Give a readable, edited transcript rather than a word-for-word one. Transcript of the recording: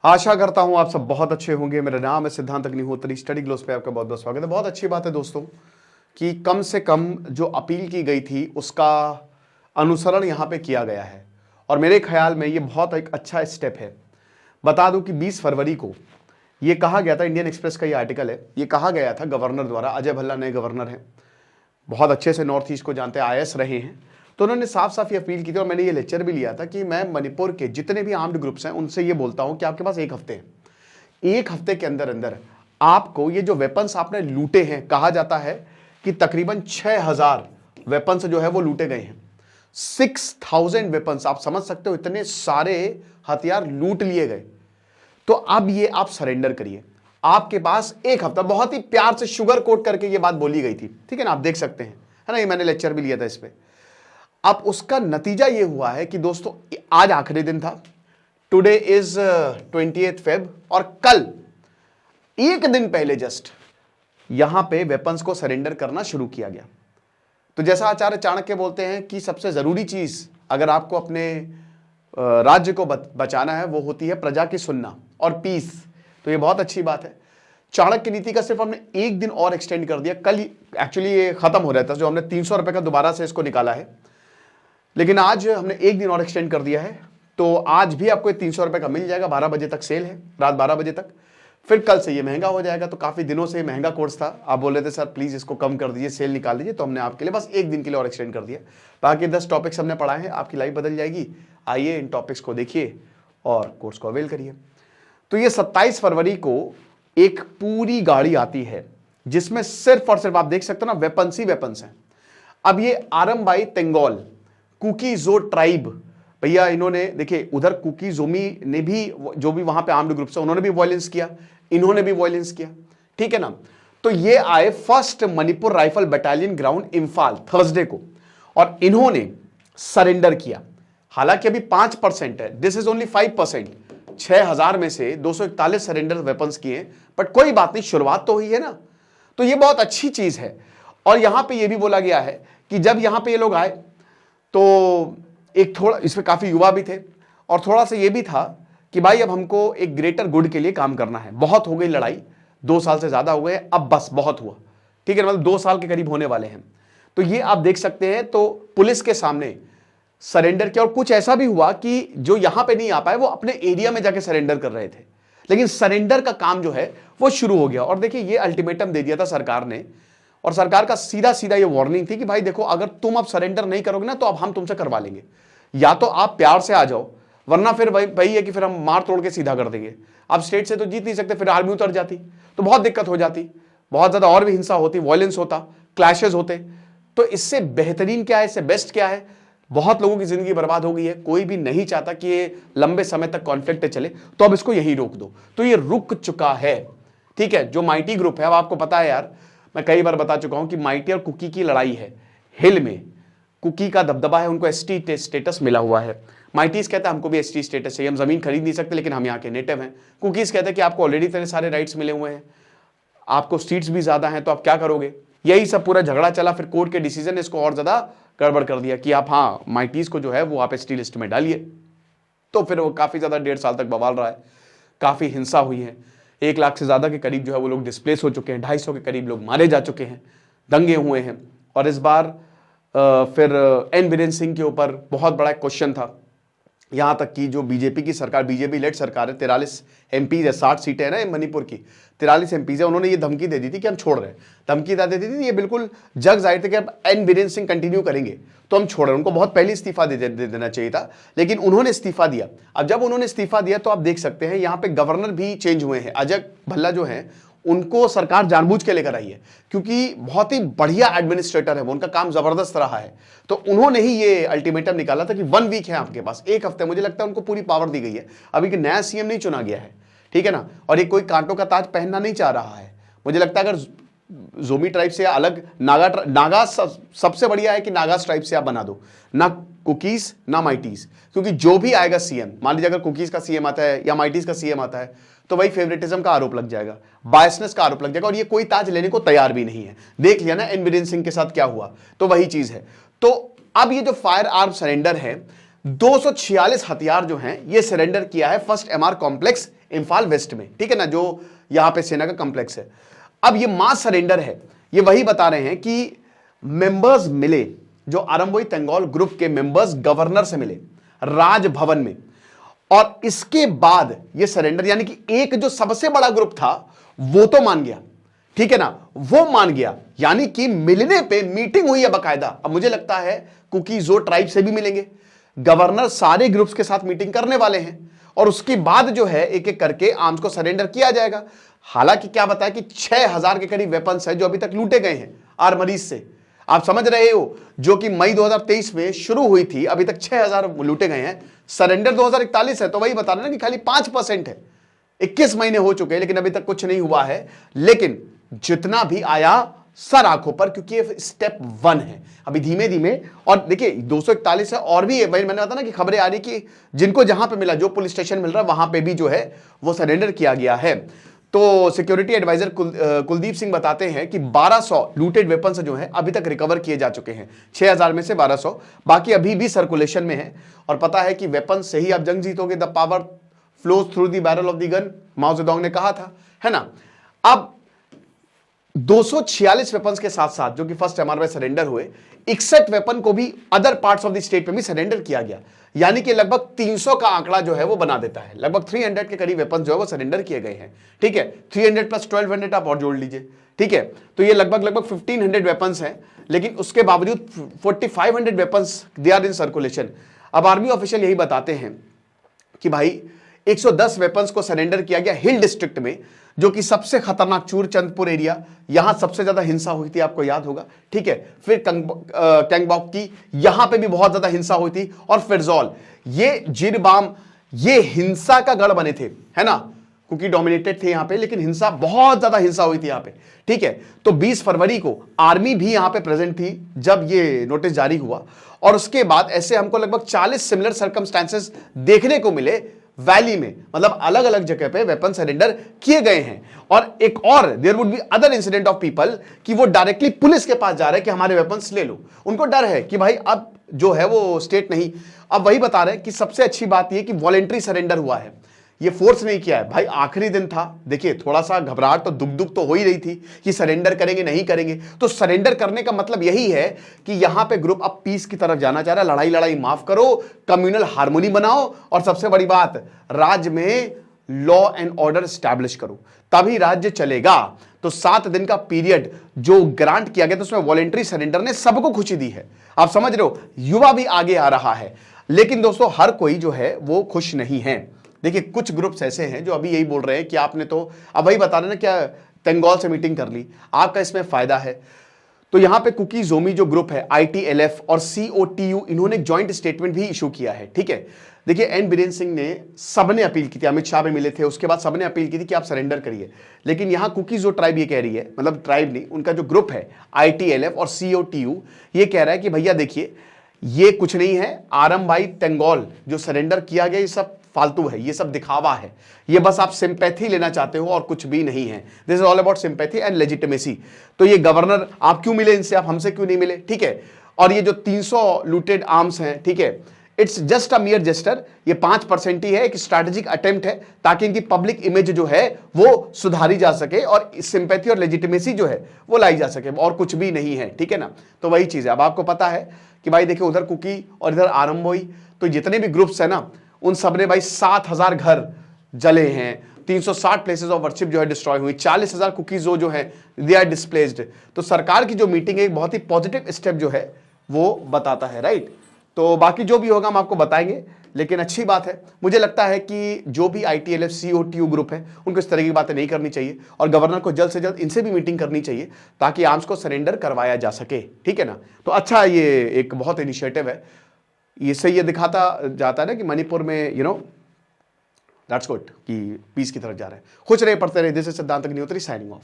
आशा करता हूं आप सब बहुत अच्छे होंगे। मेरा नाम है सिद्धांत अग्निहोत्री। स्टडी ग्लोस पे आपका बहुत बहुत स्वागत है। बहुत अच्छी बात है दोस्तों कि कम से कम जो अपील की गई थी उसका अनुसरण यहां पे किया गया है और मेरे ख्याल में ये बहुत एक अच्छा स्टेप है। बता दूं कि 20 फरवरी को ये कहा गया था, इंडियन एक्सप्रेस का ये आर्टिकल है, ये कहा गया था गवर्नर द्वारा। अजय भल्ला नए गवर्नर हैं, बहुत अच्छे से नॉर्थ ईस्ट को जानते हैं, आईएएस रहे हैं, तो उन्होंने साफ साफ ये अपील की थी और मैंने ये लेक्चर भी लिया था कि मैं मणिपुर के जितने भी आर्म्ड ग्रुप्स हैं उनसे ये बोलता हूं कि आपके पास एक हफ्ते हैं। एक हफ्ते के अंदर अंदर आपको ये जो वेपन्स आपने लूटे हैं, कहा जाता है कि तकरीबन 6000 वेपन्स जो है वो लूटे गए हैं। 6000 वेपन्स, आप समझ सकते हो इतने सारे हथियार लूट लिए गए। तो अब ये आप सरेंडर करिए, आपके पास एक हफ्ता। बहुत ही प्यार से शुगर कोट करके ये बात बोली गई थी, ठीक है ना, आप देख सकते हैं, है ना, ये मैंने लेक्चर भी लिया था इस पे। अब उसका नतीजा ये हुआ है कि दोस्तों आज आखिरी दिन था, टुडे इज 28 फेब, और कल एक दिन पहले जस्ट यहां पे वेपन्स को सरेंडर करना शुरू किया गया। तो जैसा आचार्य चाणक्य बोलते हैं कि सबसे जरूरी चीज अगर आपको अपने राज्य को बचाना है वो होती है प्रजा की सुनना और पीस। तो ये बहुत अच्छी बात है। चाणक्य नीति का सिर्फ हमने एक दिन और एक्सटेंड कर दिया। कल एक्चुअली ये खत्म हो रहा था, जो हमने 300 रुपए का दोबारा से इसको निकाला है, लेकिन आज हमने एक दिन और एक्सटेंड कर दिया है। तो आज भी आपको 300 रुपए का मिल जाएगा। 12 बजे तक सेल है, रात 12 बजे तक। फिर कल से ये महंगा हो जाएगा। तो काफी दिनों से महंगा कोर्स था, आप बोल रहे थे सर प्लीज इसको कम कर दीजिए, सेल निकाल दीजिए, तो हमने आपके लिए बस एक दिन के लिए और एक्सटेंड कर दिया। बाकी 10 टॉपिक्स हमने पढ़ाए हैं, आपकी लाइफ बदल जाएगी। आइए इन टॉपिक्स को देखिए और कोर्स को अवेल करिए। तो ये 27 फरवरी को एक पूरी गाड़ी आती है जिसमें सिर्फ और सिर्फ आप देख सकते हो ना, वेपन्स ही वेपन्स हैं। अब ये आरमबाई तेंगोल कुकी-जो ट्राइब, भैया इन्होंने देखिए उधर कुकी-जोमी ने भी, जो भी वहां पे आर्म्ड ग्रुप्स है, उन्होंने भी वायलेंस किया, इन्होंने भी वायलेंस किया, ठीक है ना। तो ये आए first Manipur rifle battalion ground Imphal Thursday को और इन्होंने सरेंडर किया। हालांकि अभी 5% है, दिस इज ओनली 5%। 6000 में से 241 सरेंडर वेपन्स किए, बट कोई बात नहीं, शुरुआत तो हुई है ना। तो ये बहुत अच्छी चीज है। और यहां पे ये भी बोला गया है कि जब यहां पे ये लोग आए तो एक थोड़ा इसमें काफी युवा भी थे और थोड़ा सा ये भी था कि भाई अब हमको एक ग्रेटर गुड के लिए काम करना है। बहुत हो गई लड़ाई, 2 साल से ज्यादा हो गए, अब बस बहुत हुआ, ठीक है, मतलब 2 साल के करीब होने वाले हैं। तो ये आप देख सकते हैं। तो पुलिस के सामने सरेंडर किया और कुछ ऐसा भी हुआ कि जो यहां पे नहीं आ पाए वो अपने एरिया में जाके सरेंडर कर रहे थे, लेकिन सरेंडर का काम जो है वो शुरू हो गया। और देखिए ये अल्टीमेटम दे दिया था सरकार ने, और सरकार का सीधा सीधा ये वार्निंग थी कि भाई देखो अगर तुम अब सरेंडर नहीं करोगे ना तो अब हम तुमसे करवा लेंगे, या तो आप प्यार से आ जाओ, वरना फिर वही है कि फिर हम मार तोड़ के सीधा कर देंगे। आप स्टेट से तो जीत नहीं सकते, फिर आर्मी उतर जाती तो बहुत दिक्कत हो जाती, बहुत ज्यादा और भी हिंसा होती, वायलेंस होता, क्लैशेस होते। तो इससे बेहतरीन क्या है, इससे बेस्ट क्या है? बहुत लोगों की जिंदगी बर्बाद हो गई है, कोई भी नहीं चाहता कि ये लंबे समय तक कॉन्फ्लिक्ट चले, तो अब इसको यही रोक दो। तो ये रुक चुका है, ठीक है। जो माइटी ग्रुप है, अब आपको पता है यार, मैं कई बार बता चुका हूं कि माइटी और कुकी की लड़ाई है। हिल में कुकी का दबदबा है, उनको एसटी स्टेटस मिला हुआ है। माइटीज कहते हैं हमको भी एसटी स्टेटस चाहिए, हम जमीन खरीद नहीं सकते लेकिन हम यहाँ के नेटिव हैं। कुकीज कहते हैं कि आपको ऑलरेडी इतने सारे राइट्स मिले हुए हैं, आपको सीट्स भी ज्यादा हैं, तो आप क्या करोगे। यही सब पूरा झगड़ा चला, फिर कोर्ट के डिसीजन ने इसको और ज्यादा गड़बड़ कर दिया कि आप हाँ माइटीज को जो है वो आप एसटी लिस्ट में डालिए। तो फिर वो काफी ज्यादा 1.5 साल तक बवाल रहा है, काफी हिंसा हुई है, 1 लाख से ज्यादा के करीब जो है वो लोग डिस्प्लेस हो चुके हैं, 250 के करीब लोग मारे जा चुके हैं, दंगे हुए हैं। और इस बार फिर एन बीरेन सिंह के ऊपर बहुत बड़ा क्वेश्चन था, यहां तक कि जो बीजेपी की सरकार, बीजेपी लेड सरकार है, 43 एमपीज है, 60 सीटें हैं ना मणिपुर की, 43 एमपीज है, उन्होंने ये धमकी दे दी थी कि हम छोड़ रहे हैं। धमकी दे दी थी, ये बिल्कुल जग जाहिर थे कि अब एन बीरेन सिंह कंटिन्यू करेंगे तो हम छोड़ रहे हैं। उनको बहुत पहले इस्तीफा दे देना चाहिए था, लेकिन उन्होंने इस्तीफा दिया। अब जब उन्होंने इस्तीफा दिया तो आप देख सकते हैं यहाँ पे गवर्नर भी चेंज हुए हैं। अजय भल्ला जो है उनको सरकार जानबूझ के लेकर आई है, क्योंकि बहुत ही बढ़िया एडमिनिस्ट्रेटर है वो, उनका काम जबरदस्त रहा है। तो उन्होंने ही ये अल्टीमेटम निकाला था कि 1 वीक है आपके पास, एक हफ्ते, मुझे लगता है उनको पूरी पावर दी गई है। अभी कि नया सीएम नहीं चुना गया है, ठीक है ना, और ये कोई कांटों का ताज पहनना नहीं चाह रहा है। मुझे लगता है अगर जोमी ट्राइब से अलग नागा सबसे बढ़िया है कि नागास ट्राइब से आप बना दो, ना कुकीज ना माइटीज, क्योंकि जो भी आएगा सीएम, मान लीजिए अगर कुकीज का सीएम आता है या माइटीज का सीएम आता है, तो वही फेवरेटिज्म का आरोप लग जाएगा, बायसनेस का आरोप लग जाएगा, और ये कोई ताज लेने को तैयार भी नहीं है। देख लिया ना एन बीरेन सिंह के साथ क्या हुआ, तो वही चीज है। तो अब ये जो फायर आर्म सरेंडर है, 246 हथियार जो हैं ये सरेंडर किया है first MR complex Imphal West में, ठीक है ना, जो यहां पे सेना का कॉम्प्लेक्स है। अब ये मास सरेंडर है, ये वही बता रहे हैं कि मेंबर्स मिले, जो आरंभोई तेंगोल ग्रुप के मेंबर्स गवर्नर से मिले राजभवन में, और इसके बाद ये सरेंडर, यानी कि एक जो सबसे बड़ा ग्रुप था वो तो मान गया, ठीक है ना, वो मान गया, यानी कि मिलने पे मीटिंग हुई है बकायदा। अब मुझे लगता है कुकीजो ट्राइब से भी मिलेंगे, गवर्नर सारे ग्रुप्स के साथ मीटिंग करने वाले हैं, और उसके बाद जो है एक एक करके आर्म्स को सरेंडर किया जाएगा। हालांकि क्या बताया कि 6000 के करीब वेपन्स है जो अभी तक लूटे गए हैं आर्मरीज से। आप समझ रहे हो, जो कि मई 2023 में शुरू हुई थी, अभी तक 6000 लूटे गए हैं। सरेंडर 2041 है, तो वही बता रहे ना कि खाली 5% है। 21 महीने हो चुके हैं लेकिन अभी तक कुछ नहीं हुआ है। लेकिन जितना भी आया सर आंखों पर, क्योंकि ये स्टेप 1 है, अभी धीमे धीमे। और देखिए 241 है, और भी है, मैंने बताया ना कि खबरें आ रही कि जिनको जहां पे मिला, जो पुलिस स्टेशन मिल रहा है वहां पे भी जो है वो सरेंडर किया गया है। तो सिक्योरिटी एडवाइजर कुलदीप सिंह बताते हैं कि 1200 लूटेड वेपन्स जो है अभी तक रिकवर किए जा चुके हैं, 6000 में से 1200, बाकी अभी भी सर्कुलेशन में है। और पता है कि वेपन से ही आप जंग जीतोगे, the power flows through the barrel of the gun, Mao Zedong ने कहा था, है ना। अब 246 वेपन्स के साथ साथ जो कि फर्स्ट एमआर में सरेंडर हुए, 61 वेपन को भी other parts of the state में भी सरेंडर किया गया, यानी कि लगभग 300 का आंकड़ा जो है वो बना देता है। लगभग 300 के करीब वेपन जो है वो सरेंडर किए गए हैं, ठीक है। 300 प्लस 1200 आप और जोड़ लीजिए, ठीक है, तो ये लगभग 1500 वेपन्स हैं। लेकिन उसके बावजूद 4500 weapons they are in circulation. अब आर्मी ऑफिशियल यही बताते हैं कि भाई 110 वेपन्स को सरेंडर किया गया हिल डिस्ट्रिक्ट में, जो कि सबसे खतरनाक चूरचंदपुर एरिया, यहां सबसे ज्यादा हिंसा हुई थी, आपको याद होगा, ठीक है। फिर कैंगबॉक की, यहां पे भी बहुत ज्यादा हिंसा हुई थी, और फिरजौल, ये जिरबाम, ये हिंसा का गढ़ बने थे, है ना, क्योंकि डोमिनेटेड थे यहां पे, लेकिन हिंसा, बहुत ज्यादा हिंसा हुई थी यहां पे, ठीक है। तो 20 फरवरी को आर्मी भी यहां पे प्रेजेंट थी जब ये नोटिस जारी हुआ, और उसके बाद ऐसे हमको लगभग 40 सिमिलर सर्कमस्टेंसेस देखने को मिले वैली में, मतलब अलग अलग जगह पे वेपन सरेंडर किए गए हैं। और एक और there would be other incident of people कि वो डायरेक्टली पुलिस के पास जा रहे हैं कि हमारे वेपन्स ले लो, उनको डर है कि भाई अब जो है वो स्टेट नहीं। अब वही बता रहे हैं कि सबसे अच्छी बात यह कि वॉलेंट्री सरेंडर हुआ है, ये फोर्स नहीं किया है। भाई आखिरी दिन था, देखिए थोड़ा सा घबराहट तो दुख तो हो ही रही थी कि सरेंडर करेंगे नहीं करेंगे। तो सरेंडर करने का मतलब यही है कि यहां पे ग्रुप अब पीस की तरफ जाना चाह रहा है, लड़ाई माफ करो, कम्युनल हार्मोनी बनाओ, और सबसे बड़ी बात, राज्य में लॉ एंड ऑर्डर स्टैब्लिश करो, तभी राज्य चलेगा। तो 7 दिन का पीरियड जो ग्रांट किया गया था उसमें वॉलेंट्री सरेंडर ने सबको खुशी दी है। आप समझ रहे हो, युवा भी आगे आ रहा है। लेकिन दोस्तों हर कोई जो है वो खुश नहीं है। देखिए कुछ ग्रुप्स ऐसे हैं जो अभी यही बोल रहे हैं कि आपने तो, अब वही बता रहे ना, क्या तेंगोल से मीटिंग कर ली, आपका इसमें फायदा है। तो यहां पे कुकी जोमी जो ग्रुप है, ITLF और COTU, इन्होंने एक जॉइंट स्टेटमेंट भी इशू किया है, ठीक है। देखिए एन बीरेन सिंह ने, सबने अपील की थी, अमित शाह भी मिले थे, उसके बाद सबने अपील की थी कि आप सरेंडर करिए। लेकिन यहां कुकी जो ट्राइब ये कह रही है, मतलब ट्राइब नहीं, उनका जो ग्रुप है ITLF और COTU, ये कह रहा है कि भैया देखिए ये कुछ नहीं है, आरम भाई तेंगोल जो सरेंडर किया गया ये सब फालतू है, ये सब दिखावा है, ये बस आप सिंपैथी लेना चाहते हो और कुछ भी नहीं है। This is all about sympathy and legitimacy. तो ये गवर्नर, आप क्यों मिले इनसे, आप हमसे क्यों नहीं मिले, ठीक है। और ये जो 300 लूटेड आर्म्स हैं, ठीक है, it's just a mere gesture, ये 5% ही है, एक स्ट्रैटेजिक अटेम्प्ट है ताकि इनकी पब्लिक इमेज जो है वो सुधारी जा सके और सिंपैथी और लेजिटिमेसी जो है वो लाई जा सके, और कुछ भी नहीं है, ठीक है ना। तो वही चीज है। अब आपको पता है कि भाई देखिए उधर कुकी और इधर आरंभोई, तो जितने भी ग्रुप्स है ना, उन सब ने भाई 7000 घर जले हैं, 360 प्लेसेस ऑफ वर्शिप जो है डिस्ट्रॉय हुई, 40,000 कुकीज जो है दे आर डिस्प्लेस्ड। तो सरकार की जो मीटिंग है एक बहुत ही पॉजिटिव स्टेप जो है वो बताता है, राइट। तो बाकी जो भी होगा हम आपको बताएंगे, लेकिन अच्छी बात है, मुझे लगता है कि जो भी ITLF COTU ग्रुप है उनको इस तरह की बातें नहीं करनी चाहिए, और गवर्नर को जल्द से जल्द इनसे भी मीटिंग करनी चाहिए ताकि आर्म्स को सरेंडर करवाया जा सके, ठीक है ना। तो अच्छा, ये एक बहुत इनिशिएटिव है, इससे ये दिखाता जाता है ना कि मणिपुर में दैट्स गुड कि पीस की तरफ जा रहे हैं। खुश रहे, पढ़ते रहे। दिस इज सिद्धांत अग्निहोत्री साइनिंग ऑफ।